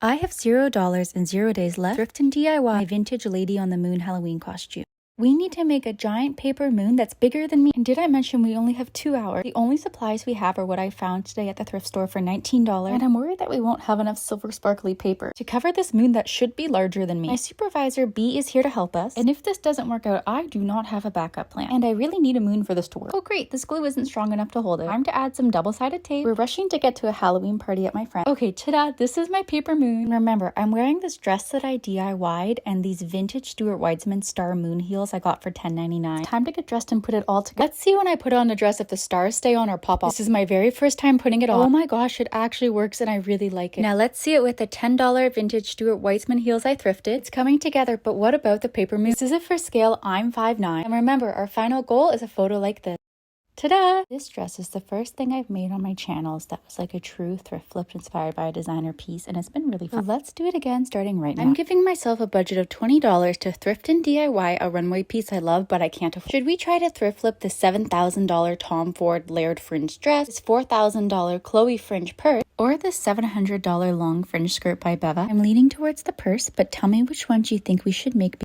I have $0 and 0 days left. Thrift and DIY my vintage Lady on the Moon Halloween costume. We need to make a giant paper moon that's bigger than me. And did I mention we only have 2 hours? The only supplies we have are what I found today at the thrift store for $19. And I'm worried that we won't have enough silver sparkly paper to cover this moon that should be larger than me. My supervisor B is here to help us. And if this doesn't work out, I do not have a backup plan. And I really need a moon for this to work. Oh great, this glue isn't strong enough to hold it. Time to add some double-sided tape. We're rushing to get to a Halloween party at my friend. Okay, ta-da, this is my paper moon. And remember, I'm wearing this dress that I DIY'd and these vintage Stuart Weitzman star moon heels I got for $10.99. Time to get dressed and put it all together. Let's see when I put on the dress if the stars stay on or pop off. This is my very first time putting it on. Oh my gosh, it actually works and I really like it. Now let's see it with the $10 vintage Stuart Weitzman heels I thrifted. It's coming together, but what about the paper moon? This is it for scale. I'm 5'9". And remember, our final goal is a photo like this. Ta-da! This dress is the first thing I've made on my channels that was like a true thrift flip inspired by a designer piece, and it's been really fun. So let's do it again starting right now. I'm giving myself a budget of $20 to thrift and DIY a runway piece I love but I can't afford. Should we try to thrift flip the $7,000 Tom Ford layered fringe dress, this $4,000 Chloe fringe purse, or the $700 long fringe skirt by Beva? I'm leaning towards the purse, but tell me which one you think we should make.